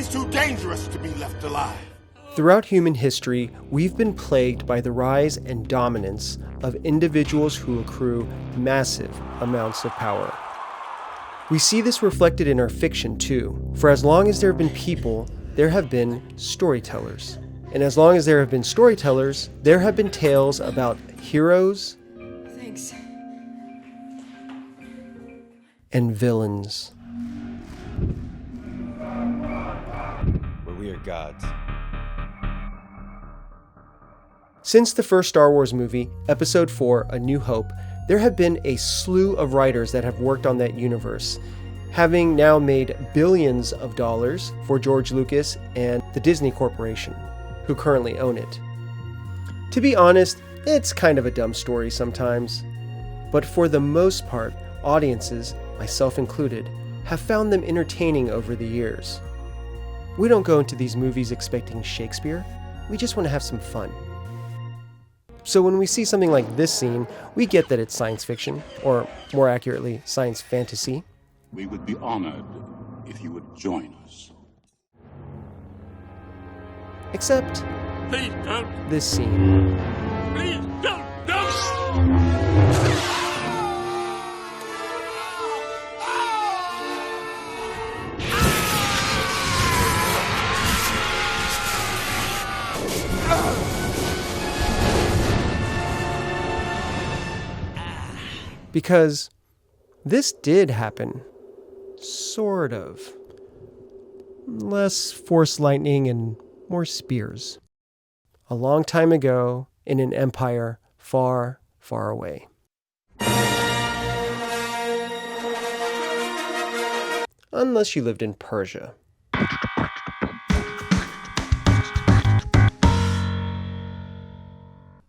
too dangerous to be left alive. Throughout human history, we've been plagued by the rise and dominance of individuals who accrue massive amounts of power. We see this reflected in our fiction too, for as long as there have been people, there have been storytellers. And as long as there have been storytellers, there have been tales about heroes Thanks. and villains. But we are gods. Since the first Star Wars movie, Episode 4, A New Hope, there have been a slew of writers that have worked on that universe, having now made billions of dollars for George Lucas and the Disney Corporation, who currently own it. To be honest, it's kind of a dumb story sometimes, but for the most part, audiences, myself included, have found them entertaining over the years. We don't go into these movies expecting Shakespeare, we just want to have some fun. So when we see something like this scene, we get that it's science fiction, or more accurately, science fantasy. We would be honored if you would join us. Except Please don't. this scene. Please don't. Because this did happen. Sort of. Less force lightning and more spears. A long time ago, in an empire far, far away. Unless you lived in Persia.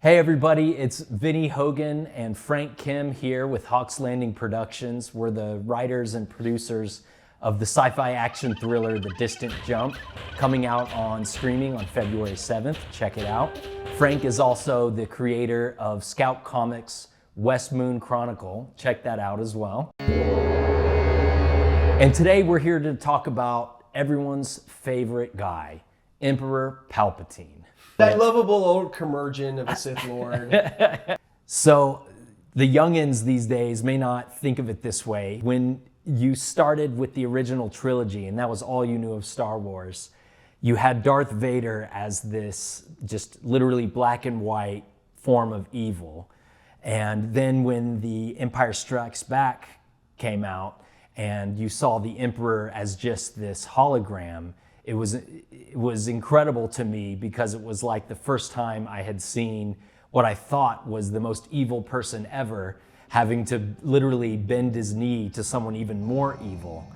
Hey everybody, it's Vinny Hogan and Frank Kim here with Hawks Landing Productions. We're the writers and producers of the sci-fi action thriller The Distant Jump, coming out on streaming on February 7th. Check it out. Frank is also the creator of Scout Comics' West Moon Chronicle. Check that out as well. And today we're here to talk about everyone's favorite guy, Emperor Palpatine. That lovable old curmudgeon of a Sith Lord. So the youngins these days may not think of it this way. When you started with the original trilogy and that was all you knew of Star Wars, you had Darth Vader as this just literally black and white form of evil. And then when the Empire Strikes Back came out and you saw the Emperor as just this hologram, it was incredible to me because it was like the first time I had seen what I thought was the most evil person ever having to literally bend his knee to someone even more evil.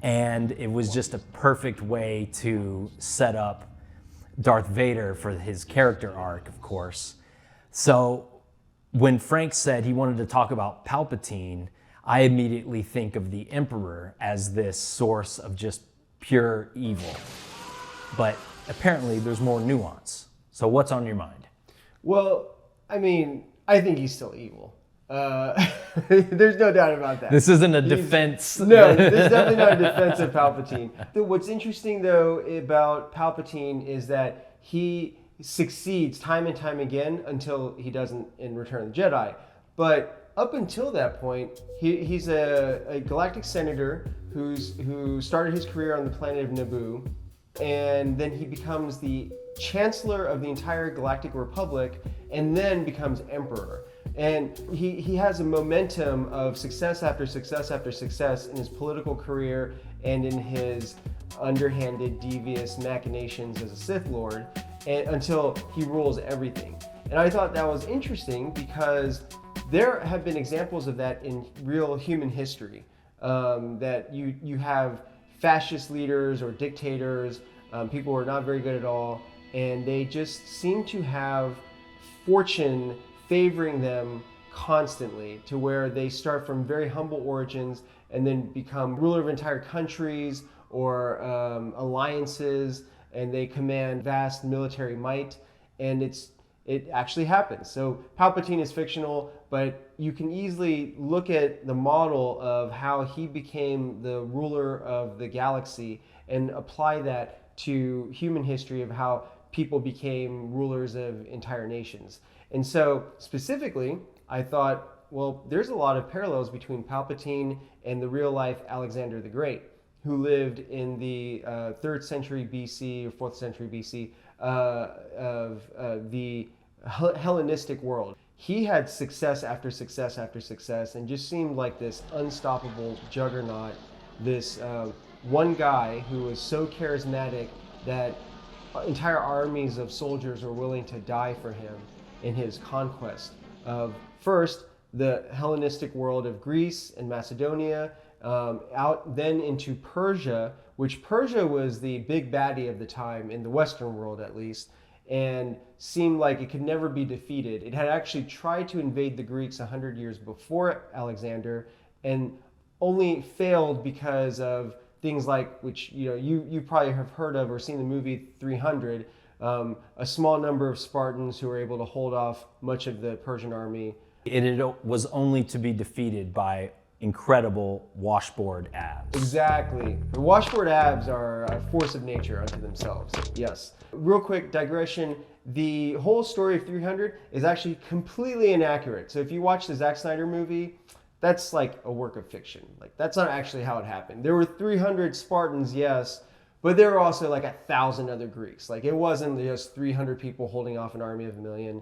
And it was just a perfect way to set up Darth Vader for his character arc, of course. So when Frank said he wanted to talk about Palpatine, I immediately think of the Emperor as this source of just pure evil. But apparently there's more nuance. So what's on your mind? Well, I mean, I think he's still evil. There's no doubt about that. This isn't a defense. No, this is definitely not a defense of Palpatine. What's interesting, though, about Palpatine is that he succeeds time and time again until he doesn't in Return of the Jedi. But up until that point, he's a galactic senator who started his career on the planet of Naboo, and then he becomes the chancellor of the entire Galactic Republic, and then becomes emperor. And he has a momentum of success after success after success in his political career and in his underhanded, devious machinations as a Sith Lord, until he rules everything. And I thought that was interesting because there have been examples of that in real human history. That you have fascist leaders or dictators, people who are not very good at all, and they just seem to have fortune favoring them constantly to where they start from very humble origins and then become ruler of entire countries or alliances, and they command vast military might, and it actually happens. So Palpatine is fictional, but you can easily look at the model of how he became the ruler of the galaxy and apply that to human history of how people became rulers of entire nations. And so specifically, I thought, well, there's a lot of parallels between Palpatine and the real life Alexander the Great, who lived in the 3rd century BC or 4th century BC of the Hellenistic world. He had success after success after success and just seemed like this unstoppable juggernaut, this one guy who was so charismatic that entire armies of soldiers were willing to die for him in his conquest of first the Hellenistic world of Greece and Macedonia, out then into Persia, which Persia was the big baddie of the time in the Western world at least, and seemed like it could never be defeated. It had actually tried to invade the Greeks 100 years before Alexander and only failed because of things like, which you probably have heard of or seen the movie 300, a small number of Spartans who were able to hold off much of the Persian army. It was only to be defeated by incredible washboard abs. Exactly. The washboard abs are a force of nature unto themselves. Yes. Real quick digression. The whole story of 300 is actually completely inaccurate. So if you watch the Zack Snyder movie, that's like a work of fiction. Like that's not actually how it happened. There were 300 Spartans, yes, but there were also like 1,000 other Greeks. Like it wasn't just 300 people holding off an army of 1 million.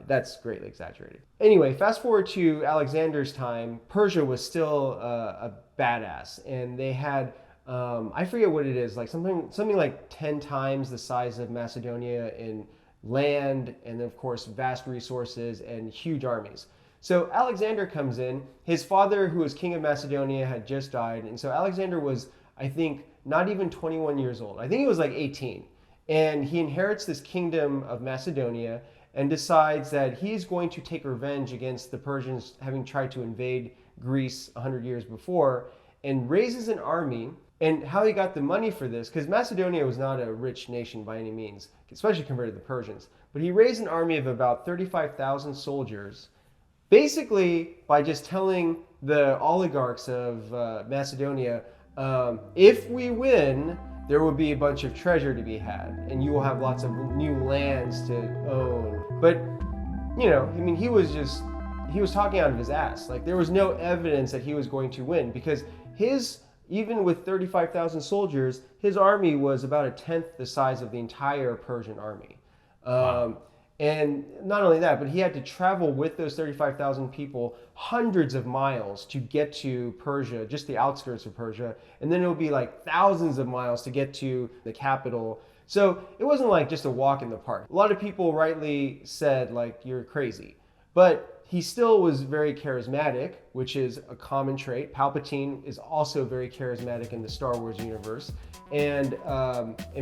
That's greatly exaggerated. Anyway, fast forward to Alexander's time. Persia was still a badass, and they had I forget what it is, like something like 10 times the size of Macedonia in land, and then of course vast resources and huge armies. So Alexander comes in. His father, who was king of Macedonia, had just died, and so Alexander was, I think, not even 21 years old. I think he was like 18, and he inherits this kingdom of Macedonia and decides that he's going to take revenge against the Persians having tried to invade Greece 100 years before, and raises an army. And how he got the money for this, because Macedonia was not a rich nation by any means, especially compared to the Persians, but he raised an army of about 35,000 soldiers, basically by just telling the oligarchs of Macedonia, if we win, there will be a bunch of treasure to be had, and you will have lots of new lands to own. But, he was talking out of his ass. Like, there was no evidence that he was going to win, because even with 35,000 soldiers, his army was about 1/10 the size of the entire Persian army. Wow. And not only that, but he had to travel with those 35,000 people hundreds of miles to get to Persia, just the outskirts of Persia. And then it would be like thousands of miles to get to the capital. So it wasn't like just a walk in the park. A lot of people rightly said, like, you're crazy. But he still was very charismatic, which is a common trait. Palpatine is also very charismatic in the Star Wars universe, and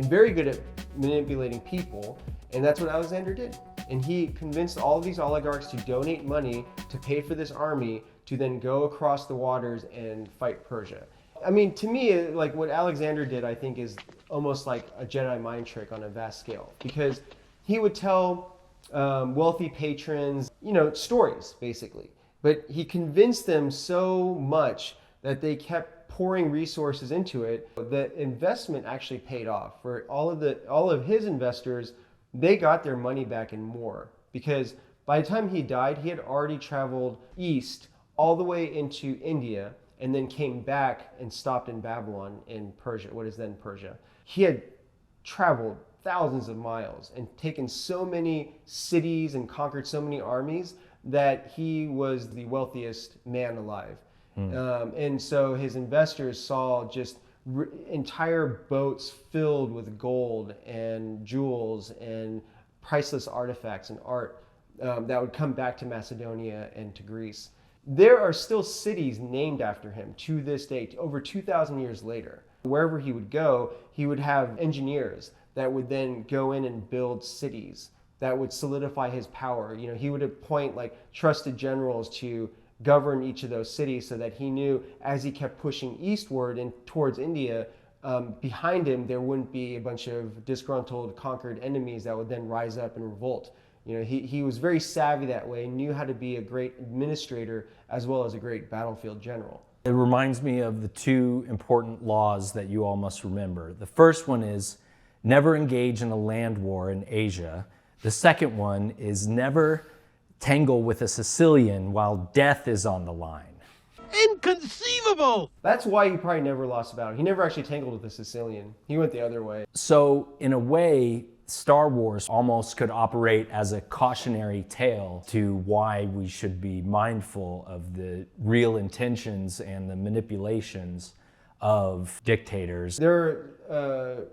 very good at manipulating people. And that's what Alexander did. And he convinced all of these oligarchs to donate money to pay for this army to then go across the waters and fight Persia. I mean, to me, like what Alexander did, I think is almost like a Jedi mind trick on a vast scale, because he would tell wealthy patrons, stories basically. But he convinced them so much that they kept pouring resources into it. The investment actually paid off. For all of his investors, they got their money back and more, because by the time he died, he had already traveled east all the way into India and then came back and stopped in Babylon in Persia, what is then Persia. He had traveled thousands of miles and taken so many cities and conquered so many armies that he was the wealthiest man alive. And so his investors saw just entire boats filled with gold and jewels and priceless artifacts and art that would come back to Macedonia and to Greece. There are still cities named after him to this day, over 2,000 years later. Wherever he would go, he would have engineers that would then go in and build cities that would solidify his power. He would appoint like trusted generals to govern each of those cities, so that he knew as he kept pushing eastward and towards India, behind him there wouldn't be a bunch of disgruntled, conquered enemies that would then rise up and revolt. He was very savvy that way, knew how to be a great administrator as well as a great battlefield general. It reminds me of the two important laws that you all must remember. The first one is never engage in a land war in Asia. The second one is never tangle with a Sicilian while death is on the line. Inconceivable! That's why he probably never lost a battle. He never actually tangled with the Sicilian. He went the other way. So in a way, Star Wars almost could operate as a cautionary tale to why we should be mindful of the real intentions and the manipulations of dictators. There are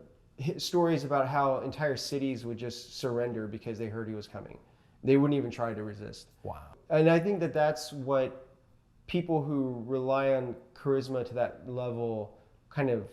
stories about how entire cities would just surrender because they heard he was coming. They wouldn't even try to resist. Wow. And I think that that's what people who rely on charisma to that level kind of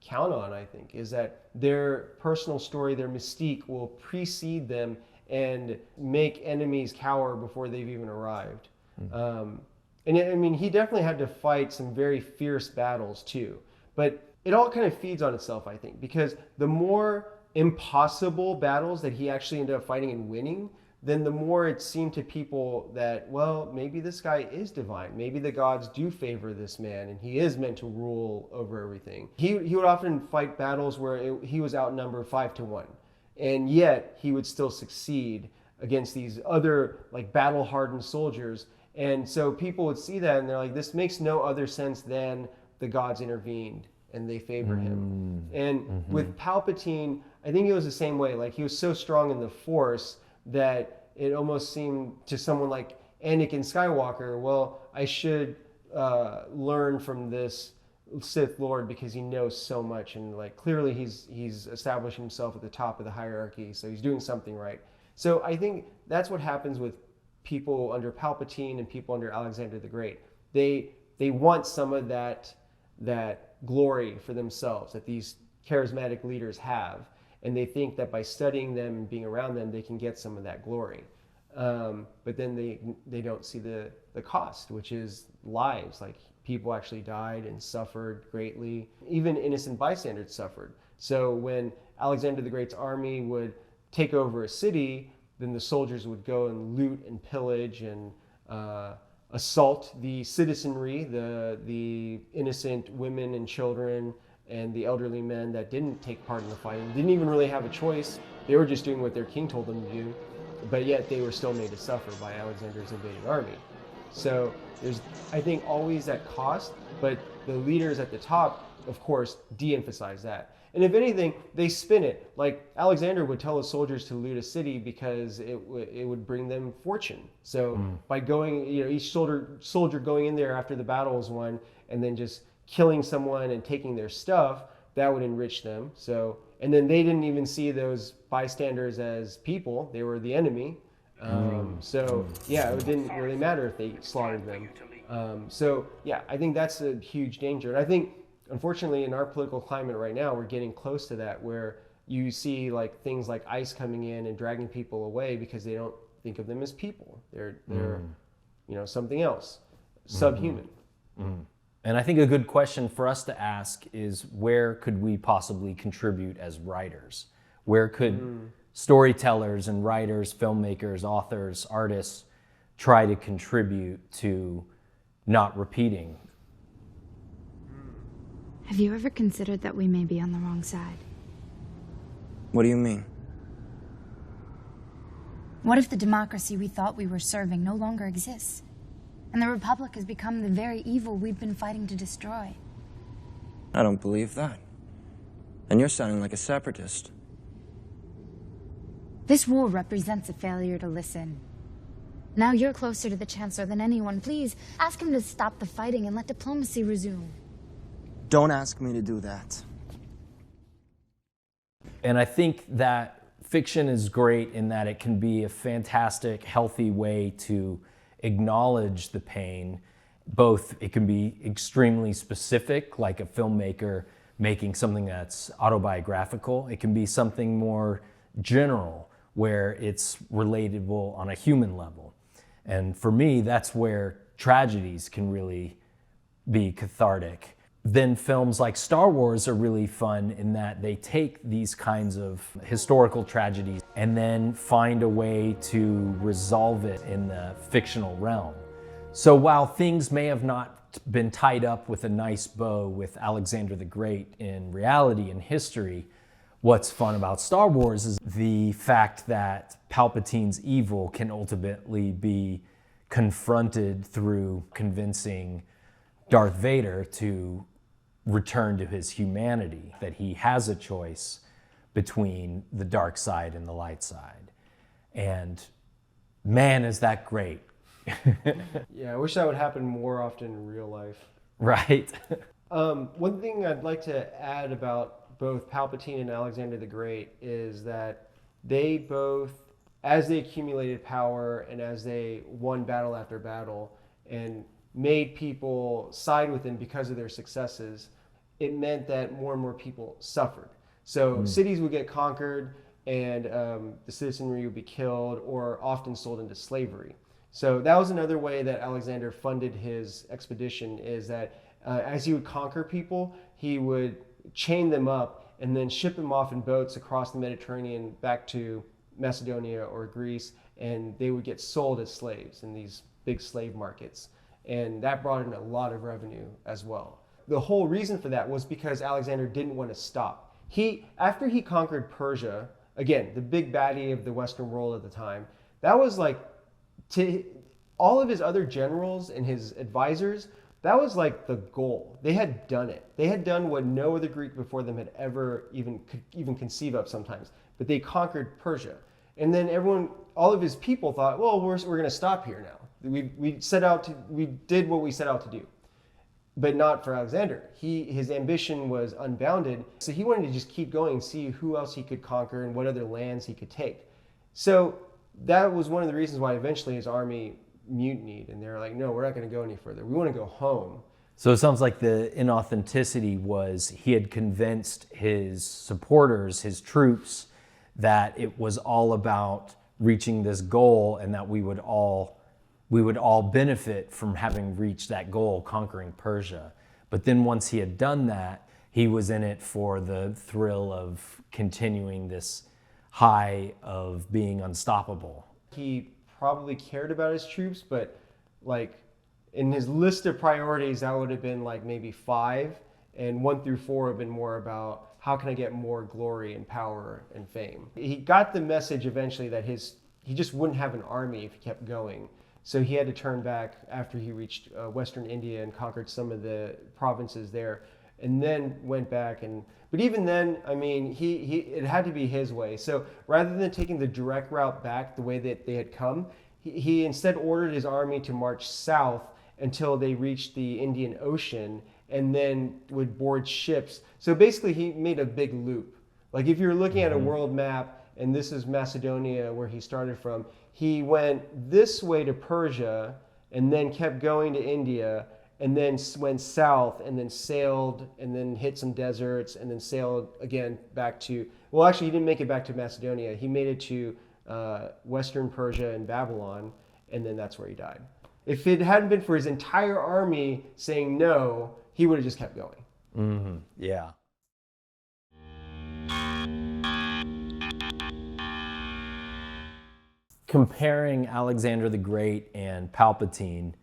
count on, I think, is that their personal story, their mystique will precede them and make enemies cower before they've even arrived. And I mean, he definitely had to fight some very fierce battles too, but it all kind of feeds on itself, I think, because the more impossible battles that he actually ended up fighting and winning, then the more it seemed to people that, well, maybe this guy is divine. Maybe the gods do favor this man and he is meant to rule over everything. He would often fight battles where he was outnumbered 5-1, and yet he would still succeed against these other like battle-hardened soldiers. And so people would see that and they're like, this makes no other sense than the gods intervened and they favor him. And with Palpatine, I think it was the same way. Like, he was so strong in the Force that it almost seemed to someone like Anakin Skywalker, well, I should learn from this Sith Lord because he knows so much, and like clearly he's established himself at the top of the hierarchy, so he's doing something right. So I think that's what happens with people under Palpatine and people under Alexander the Great. They want some of that glory for themselves that these charismatic leaders have. And they think that by studying them and being around them, they can get some of that glory. But then they don't see the cost, which is lives. Like, people actually died and suffered greatly. Even innocent bystanders suffered. So when Alexander the Great's army would take over a city, then the soldiers would go and loot and pillage and assault the citizenry, the innocent women and children, and the elderly men that didn't take part in the fighting, didn't even really have a choice. They were just doing what their king told them to do, but yet they were still made to suffer by Alexander's invading army. So there's, I think, always that cost, but the leaders at the top, of course, de-emphasize that. And if anything, they spin it. Like, Alexander would tell his soldiers to loot a city because it would bring them fortune. So by going, each soldier going in there after the battle was won and then just killing someone and taking their stuff, that would enrich them. So, and then they didn't even see those bystanders as people; they were the enemy. So yeah, it didn't really matter if they slaughtered them. So yeah, I think that's a huge danger. And I think, unfortunately, in our political climate right now, we're getting close to that, where you see like things like ICE coming in and dragging people away because they don't think of them as people. They're something else, subhuman. And I think a good question for us to ask is, where could we possibly contribute as writers? Where could storytellers and writers, filmmakers, authors, artists try to contribute to not repeating? Have you ever considered that we may be on the wrong side? What do you mean? What if the democracy we thought we were serving no longer exists? And the Republic has become the very evil we've been fighting to destroy? I don't believe that. And you're sounding like a separatist. This war represents a failure to listen. Now you're closer to the Chancellor than anyone. Please, ask him to stop the fighting and let diplomacy resume. Don't ask me to do that. And I think that fiction is great in that it can be a fantastic, healthy way to acknowledge the pain. Both, it can be extremely specific, like a filmmaker making something that's autobiographical. It can be something more general, where it's relatable on a human level. And for me, that's where tragedies can really be cathartic. Then films like Star Wars are really fun in that they take these kinds of historical tragedies and then find a way to resolve it in the fictional realm. So while things may have not been tied up with a nice bow with Alexander the Great in reality and history, what's fun about Star Wars is the fact that Palpatine's evil can ultimately be confronted through convincing Darth Vader to return to his humanity, that he has a choice between the dark side and the light side. And man, is that great. Yeah, I wish that would happen more often in real life. Right. One thing I'd like to add about both Palpatine and Alexander the Great is that they both, as they accumulated power and as they won battle after battle and made people side with them because of their successes, it meant that more and more people suffered. So cities would get conquered and the citizenry would be killed or often sold into slavery. So that was another way that Alexander funded his expedition, is that as he would conquer people, he would chain them up and then ship them off in boats across the Mediterranean back to Macedonia or Greece, and they would get sold as slaves in these big slave markets. And that brought in a lot of revenue as well. The whole reason for that was because Alexander didn't want to stop. After he conquered Persia, again, the big baddie of the Western world at the time, that was like, to all of his other generals and his advisors, that was like the goal. They had done it. They had done what no other Greek before them had ever could even conceive of sometimes. But they conquered Persia. And then all of his people thought, well, we're going to stop here now. We did what we set out to do. But not for Alexander. His ambition was unbounded. So he wanted to just keep going, see who else he could conquer and what other lands he could take. So that was one of the reasons why eventually his army mutinied, and they're like, no, we're not going to go any further. We want to go home. So it sounds like the inauthenticity was he had convinced his supporters, his troops, that it was all about reaching this goal and that we would all benefit from having reached that goal, conquering Persia. But then once he had done that, he was in it for the thrill of continuing this high of being unstoppable. He probably cared about his troops, but like in his list of priorities, that would have been like maybe 5, and 1 through 4 have been more about how can I get more glory and power and fame. He got the message eventually that he just wouldn't have an army if he kept going. So he had to turn back after he reached Western India and conquered some of the provinces there, and then went back. But even then, I mean, it had to be his way. So rather than taking the direct route back the way that they had come, he instead ordered his army to march south until they reached the Indian Ocean, and then would board ships. So basically, he made a big loop. Like if you're looking at a world map, and this is Macedonia where he started from, he went this way to Persia, and then kept going to India, and then went south, and then sailed, and then hit some deserts, and then sailed again back to, well, actually, he didn't make it back to Macedonia. He made it to Western Persia and Babylon, and then that's where he died. If it hadn't been for his entire army saying no, he would have just kept going. Mm-hmm. Yeah. Comparing Alexander the Great and Palpatine,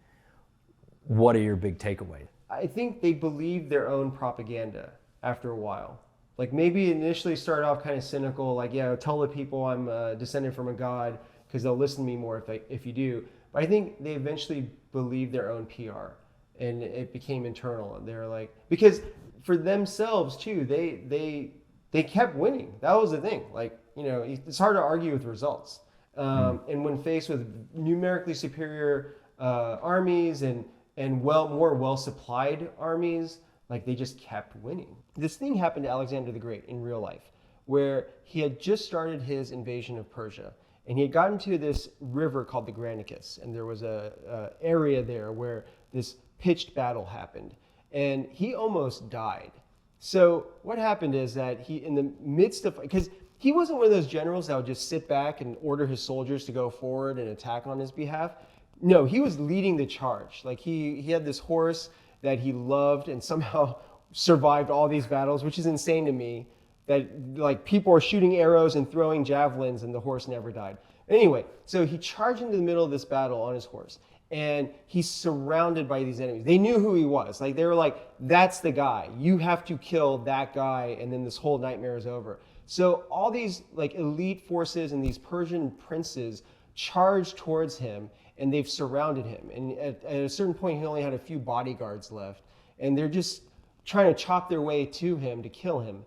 what are your big takeaways? I think they believed their own propaganda after a while. Like maybe initially started off kind of cynical, like, yeah, tell the people I'm descended from a god because they'll listen to me more if you do. But I think they eventually believed their own PR, and it became internal. And they're like, because for themselves too, they kept winning. That was the thing. Like, you know, it's hard to argue with results. And when faced with numerically superior armies and more well-supplied armies, like they just kept winning. This thing happened to Alexander the Great in real life, where he had just started his invasion of Persia, and he had gotten to this river called the Granicus, and there was a area there where this pitched battle happened, and he almost died. So what happened is that he, in the midst of, because he wasn't one of those generals that would just sit back and order his soldiers to go forward and attack on his behalf. No, he was leading the charge. Like he had this horse that he loved and somehow survived all these battles, which is insane to me, that like people are shooting arrows and throwing javelins and the horse never died. Anyway, so he charged into the middle of this battle on his horse, and he's surrounded by these enemies. They knew who he was. Like, they were like, that's the guy. You have to kill that guy, and then this whole nightmare is over. So all these like elite forces and these Persian princes charge towards him, and they've surrounded him. And at a certain point, he only had a few bodyguards left, and they're just trying to chop their way to him to kill him.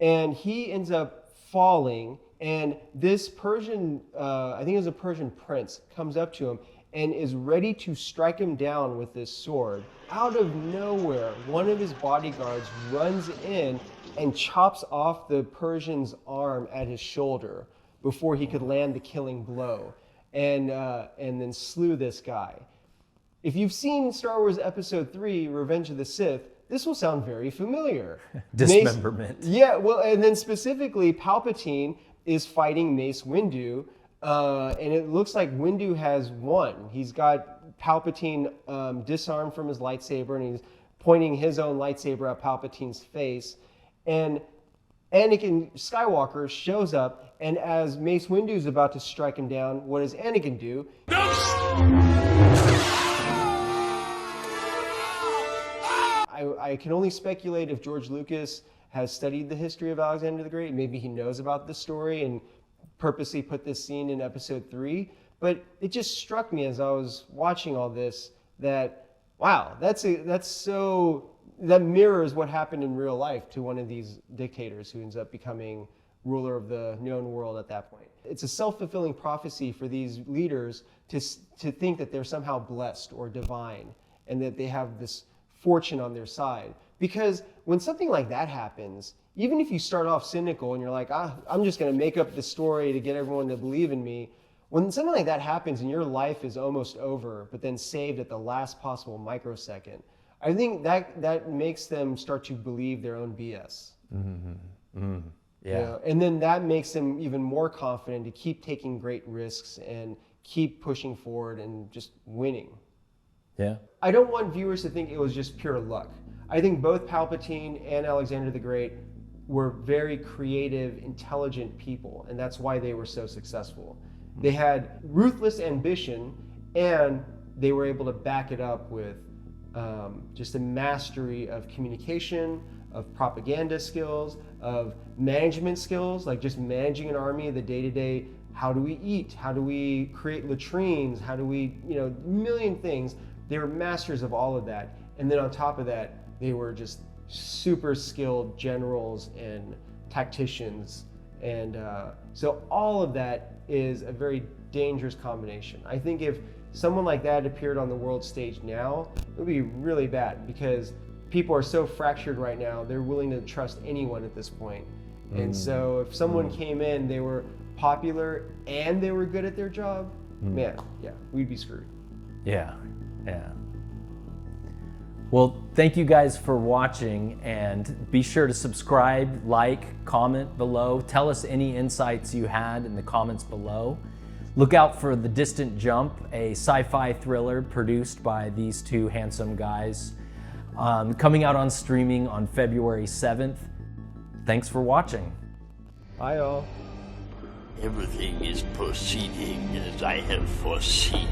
And he ends up falling, and this Persian, I think it was a Persian prince, comes up to him and is ready to strike him down with this sword. Out of nowhere, one of his bodyguards runs in and chops off the Persian's arm at his shoulder before he could land the killing blow, and then slew this guy. If you've seen Star Wars Episode 3, Revenge of the Sith, this will sound very familiar. Dismemberment. Yeah, well, and then specifically, Palpatine is fighting Mace Windu, and it looks like Windu has won. He's got Palpatine disarmed from his lightsaber, and he's pointing his own lightsaber at Palpatine's face. And Anakin Skywalker shows up, and as Mace Windu is about to strike him down, what does Anakin do? I can only speculate if George Lucas has studied the history of Alexander the Great. Maybe he knows about this story and purposely put this scene in Episode 3. But it just struck me as I was watching all this that, wow, that mirrors what happened in real life to one of these dictators who ends up becoming ruler of the known world at that point. It's a self-fulfilling prophecy for these leaders to think that they're somehow blessed or divine and that they have this fortune on their side. Because when something like that happens, even if you start off cynical and you're like, I'm just going to make up the story to get everyone to believe in me, when something like that happens and your life is almost over, but then saved at the last possible microsecond, I think that makes them start to believe their own BS. Mm-hmm. Mm-hmm. Yeah. You know? And then that makes them even more confident to keep taking great risks and keep pushing forward and just winning. Yeah. I don't want viewers to think it was just pure luck. I think both Palpatine and Alexander the Great were very creative, intelligent people, and that's why they were so successful. They had ruthless ambition, and they were able to back it up with just a mastery of communication, of propaganda skills, of management skills, like just managing an army, the day-to-day, how do we eat, how do we create latrines, how do we, a million things. They were masters of all of that. And then on top of that, they were just super skilled generals and tacticians. And so all of that is a very dangerous combination. I think if someone like that appeared on the world stage now, it would be really bad because people are so fractured right now, they're willing to trust anyone at this point. And so if someone came in, they were popular and they were good at their job, man, yeah, we'd be screwed. Yeah. Yeah. Well, thank you guys for watching, and be sure to subscribe, like, comment below. Tell us any insights you had in the comments below. Look out for The Distant Jump, a sci-fi thriller produced by these two handsome guys, coming out on streaming on February 7th. Thanks for watching. Bye, all. Everything is proceeding as I have foreseen.